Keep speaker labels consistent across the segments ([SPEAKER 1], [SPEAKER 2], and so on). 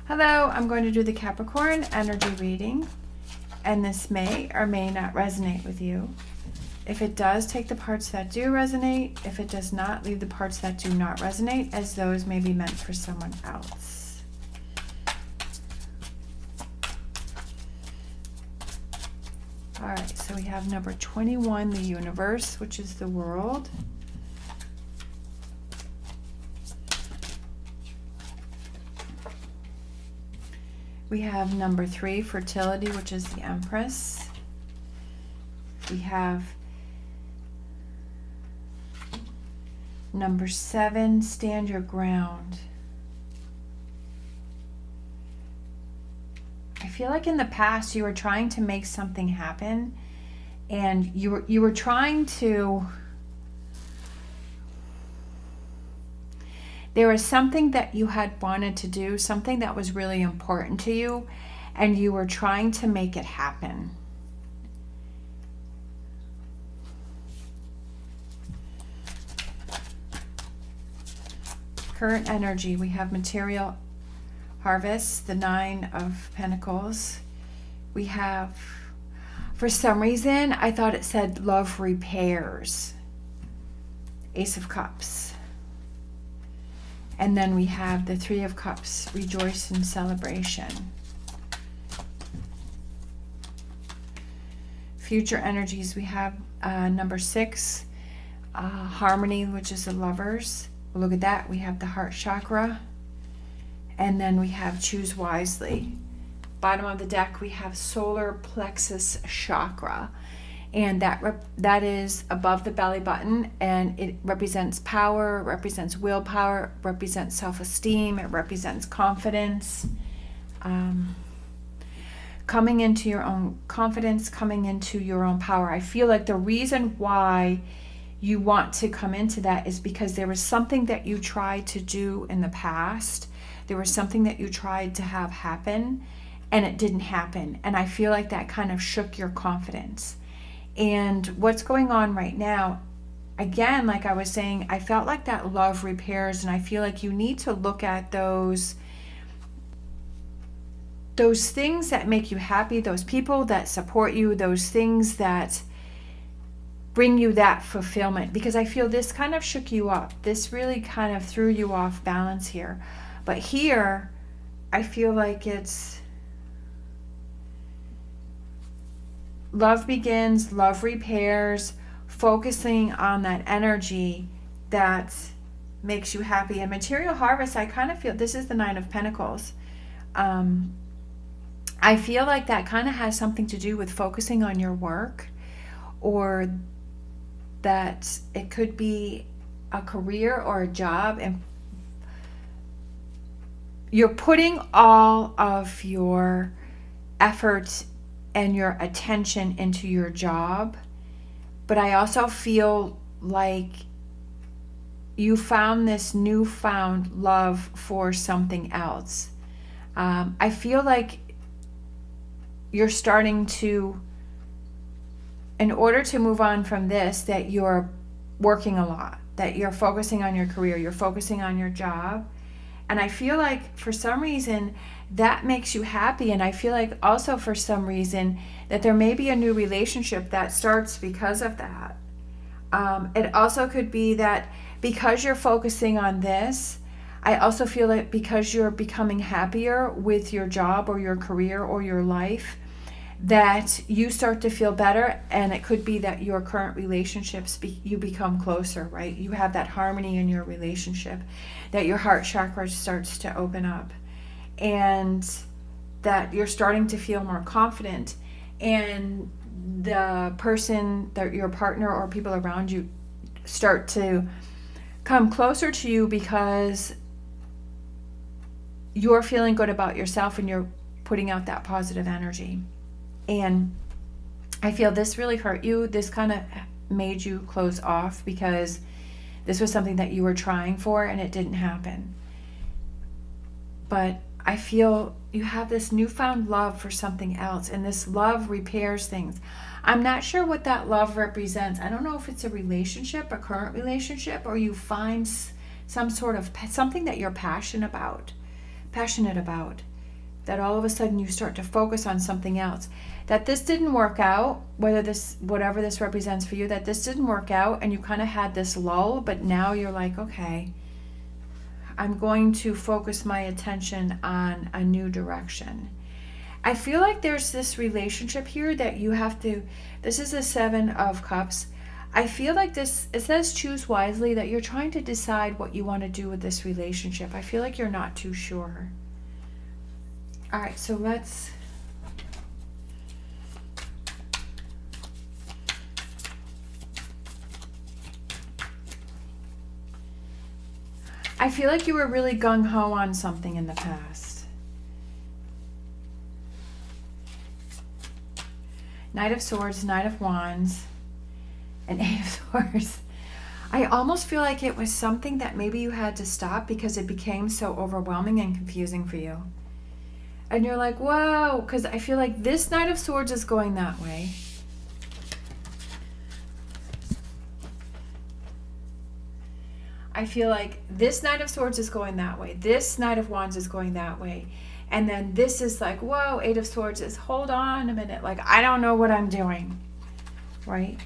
[SPEAKER 1] Hello, I'm going to do the Capricorn energy reading, and this may or may not resonate with you. If it does, take the parts that do resonate. If it does not, leave the parts that do not resonate, as those may be meant for someone else. All right, so we have number 21, the universe, which is the world. We have number 3, fertility, which is the Empress. We have number 7, stand your ground. I feel like in the past you were trying to make something happen, and you were trying to. There was something that you had wanted to do, something that was really important to you, and you were trying to make it happen. Current energy, we have material harvest, the 9 of Pentacles. We have, for some reason, I thought it said love repairs. Ace of Cups. And then we have the 3 of Cups, rejoice in celebration. Future energies, we have number 6, harmony, which is the lovers. Look at that, we have the heart chakra. And then we have choose wisely. Bottom of the deck, we have solar plexus chakra. And that is above the belly button, and it represents power, represents willpower, represents self-esteem, it represents confidence, coming into your own confidence, coming into your own power. I feel like the reason why you want to come into that is because there was something that you tried to do in the past. There was something that you tried to have happen, and it didn't happen. And I feel like that kind of shook your confidence. And what's going on right now, again, like I was saying, I felt like that love repairs, and I feel like you need to look at those things that make you happy, those people that support you, those things that bring you that fulfillment, because I feel this kind of shook you up. This really kind of threw you off balance here. But here, I feel like it's love begins, love repairs, focusing on that energy that makes you happy. And material harvest, I kind of feel, this is the 9 of Pentacles. I feel like that kind of has something to do with focusing on your work, or that it could be a career or a job, and you're putting all of your effort and your attention into your job. But I also feel like you found this newfound love for something else. I feel like you're starting to, in order to move on from this, that you're working a lot, that you're focusing on your career, you're focusing on your job. And I feel like for some reason that makes you happy. And I feel like also for some reason that there may be a new relationship that starts because of that. It also could be that because you're focusing on this, I also feel like because you're becoming happier with your job or your career or your life, that you start to feel better. And it could be that your current relationships, you become closer, right? You have that harmony in your relationship, that your heart chakra starts to open up, and that you're starting to feel more confident, and the person, that your partner or people around you start to come closer to you because you're feeling good about yourself and you're putting out that positive energy. And I feel this really hurt you. This kind of made you close off because this was something that you were trying for and it didn't happen. But I feel you have this newfound love for something else, and this love repairs things. I'm not sure what that love represents. I don't know if it's a relationship, a current relationship, or you find some sort of something that you're passionate about. that all of a sudden you start to focus on something else. That this didn't work out, whatever this represents for you, that this didn't work out and you kind of had this lull, but now you're like, okay, I'm going to focus my attention on a new direction. I feel like there's this relationship here that you have to, this is a 7 of Cups. I feel like this, it says choose wisely, that you're trying to decide what you want to do with this relationship. I feel like you're not too sure. All right, so let's... I feel like you were really gung-ho on something in the past. Knight of Swords, Knight of Wands, and 8 of Swords. I almost feel like it was something that maybe you had to stop because it became so overwhelming and confusing for you. And you're like, whoa, because I feel like this Knight of Swords is going that way. I feel like this Knight of Swords is going that way. This Knight of Wands is going that way. And then this is like, whoa, 8 of Swords is, hold on a minute. Like, I don't know what I'm doing, right?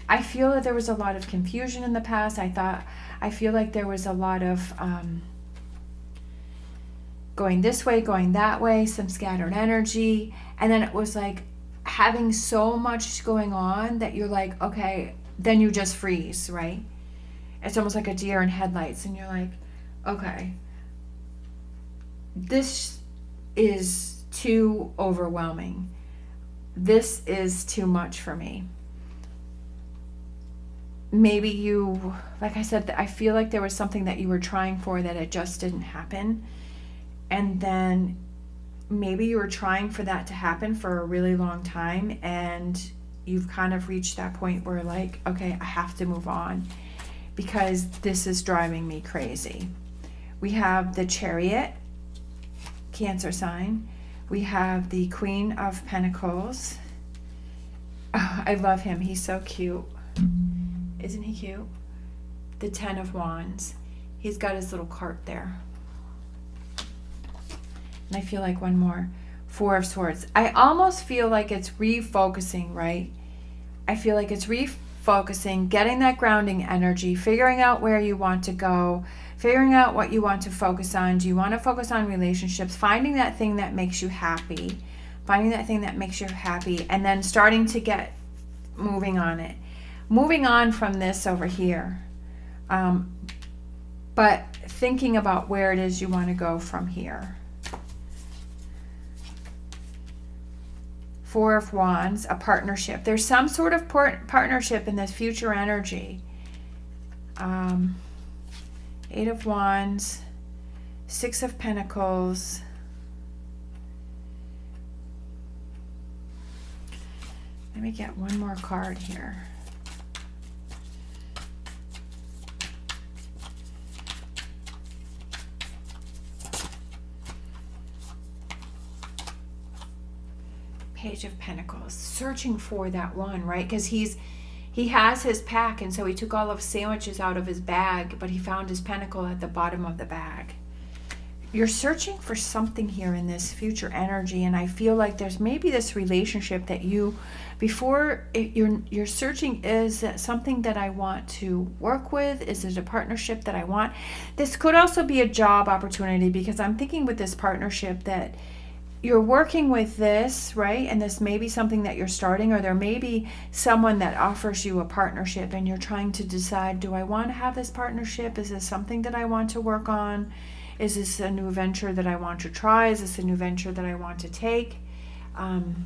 [SPEAKER 1] I feel that there was a lot of confusion in the past. I feel like there was a lot of going this way, going that way, some scattered energy. And then it was like having so much going on that you're like, okay, then you just freeze, right? It's almost like a deer in headlights, and you're like, okay, this is too overwhelming. This is too much for me. Maybe you, like I said, I feel like there was something that you were trying for that it just didn't happen. And then maybe you were trying for that to happen for a really long time, and you've kind of reached that point where like, okay, I have to move on, because this is driving me crazy. We have the Chariot, Cancer sign. We have the Queen of Pentacles. Oh, I love him. He's so cute. Isn't he cute? The 10 of Wands. He's got his little cart there. And I feel like one more. 4 of Swords. I almost feel like it's refocusing, right? I feel like it's refocusing, getting that grounding energy, figuring out where you want to go, figuring out what you want to focus on. Do you want to focus on relationships? Finding that thing that makes you happy. Finding that thing that makes you happy, and then starting to get moving on it. Moving on from this over here. But thinking about where it is you want to go from here. 4 of Wands, a partnership. There's some sort of partnership in this future energy. 8 of Wands, 6 of Pentacles. Let me get one more card here. Page of Pentacles, searching for that one, right? Because he has his pack, and so he took all of his sandwiches out of his bag, but he found his pentacle at the bottom of the bag. You're searching for something here in this future energy, and I feel like there's maybe this relationship that you're searching. Is that something that I want to work with? Is it a partnership that I want? This could also be a job opportunity, because I'm thinking with this partnership that you're working with this, right? And this may be something that you're starting, or there may be someone that offers you a partnership and you're trying to decide, do I want to have this partnership? Is this something that I want to work on? Is this a new venture that I want to try? Is this a new venture that I want to take? 9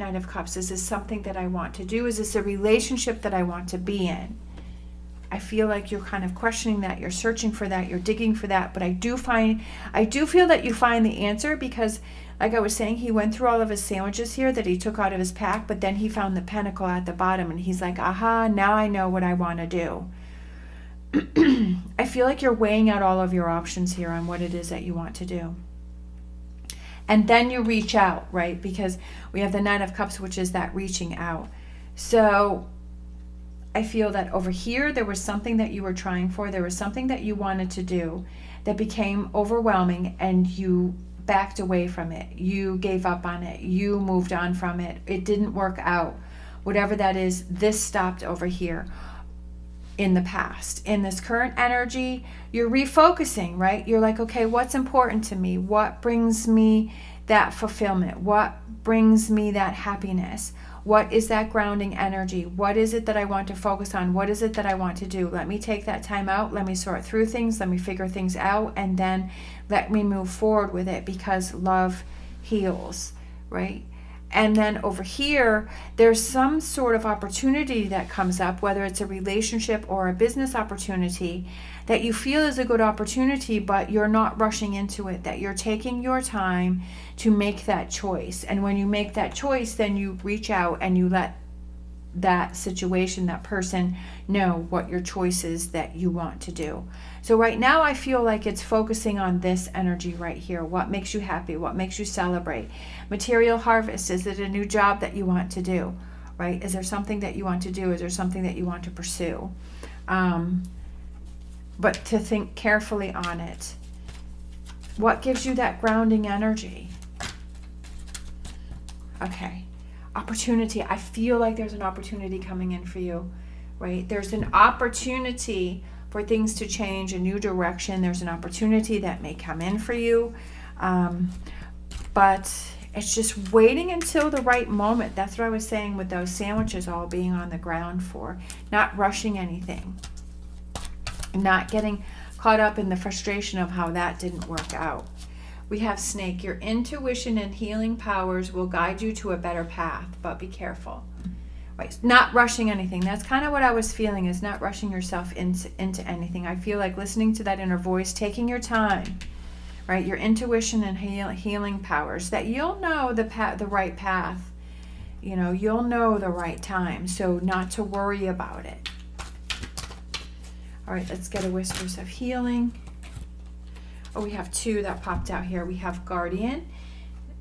[SPEAKER 1] of Cups, is this something that I want to do? Is this a relationship that I want to be in? I feel like you're kind of questioning that. You're searching for that. You're digging for that. But I do feel that you find the answer, because like I was saying, he went through all of his sandwiches here that he took out of his pack, but then he found the pentacle at the bottom, and he's like, aha, now I know what I want to do. I feel like you're weighing out all of your options here on what it is that you want to do. And then you reach out, right? Because we have the 9 of Cups, which is that reaching out. So I feel that over here, there was something that you were trying for. There was something that you wanted to do that became overwhelming, and you backed away from it. You gave up on it. You moved on from it. It didn't work out. Whatever that is, this stopped over here in the past. In this current energy, you're refocusing, right? You're like, okay, what's important to me? What brings me that fulfillment? What brings me that happiness? What is that grounding energy? What is it that I want to focus on? What is it that I want to do? Let me take that time out. Let me sort through things. Let me figure things out. And then let me move forward with it, because love heals, right? And then over here, there's some sort of opportunity that comes up, whether it's a relationship or a business opportunity, that you feel is a good opportunity, but you're not rushing into it, that you're taking your time to make that choice. And when you make that choice, then you reach out and you let that situation, that person, know what your choice is that you want to do. So right now I feel like it's focusing on this energy right here. What makes you happy? What makes you celebrate? Material harvest. Is it a new job that you want to do? Right? Is there something that you want to do? Is there something that you want to pursue? But to think carefully on it. What gives you that grounding energy? Okay. Opportunity. I feel like there's an opportunity coming in for you, right? There's an opportunity for things to change, a new direction. There's an opportunity that may come in for you, but it's just waiting until the right moment. That's what I was saying with those sandwiches all being on the ground for. Not rushing anything. Not getting caught up in the frustration of how that didn't work out. We have snake. Your intuition and healing powers will guide you to a better path, but be careful. Right. Not rushing anything. That's kind of what I was feeling, is not rushing yourself into anything. I feel like listening to that inner voice, taking your time, right? Your intuition and healing powers, that you'll know the right path. You know, you'll know the right time. So not to worry about it. All right, let's get a Whispers of Healing. Oh, we have two that popped out here. We have Guardian,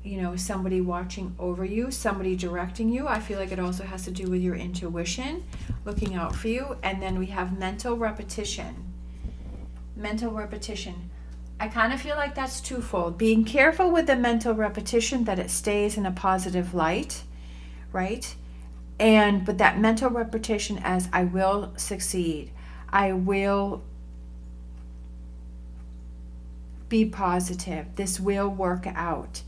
[SPEAKER 1] you know, somebody watching over you, somebody directing you. I feel like it also has to do with your intuition, looking out for you. And then we have Mental Repetition. Mental repetition. I kind of feel like that's twofold. Being careful with the mental repetition, that it stays in a positive light, right? But that mental repetition as I will succeed. I will be positive. This will work out.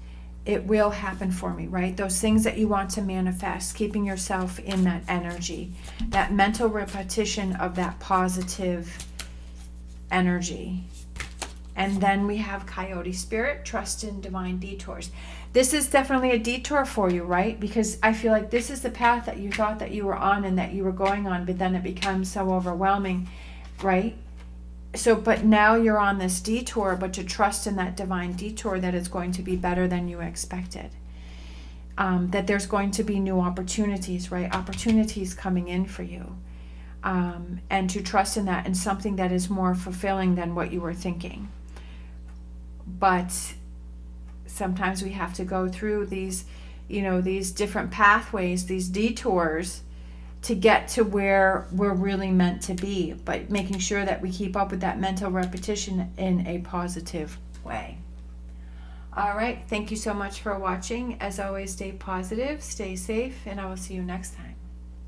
[SPEAKER 1] It will happen for me, right? Those things that you want to manifest, keeping yourself in that energy, that mental repetition of that positive energy. And then we have Coyote Spirit, trust in divine detours. This is definitely a detour for you, right? Because I feel like this is the path that you thought that you were on and that you were going on, but then it becomes so overwhelming, right? So, but now you're on this detour, but to trust in that divine detour, that it's going to be better than you expected. That there's going to be new opportunities, right? Opportunities coming in for you. And to trust in that, and something that is more fulfilling than what you were thinking. But sometimes we have to go through these, you know, these different pathways, these detours, to get to where we're really meant to be, but making sure that we keep up with that mental repetition in a positive way. All right, thank you so much for watching. As always, stay positive, stay safe, and I will see you next time.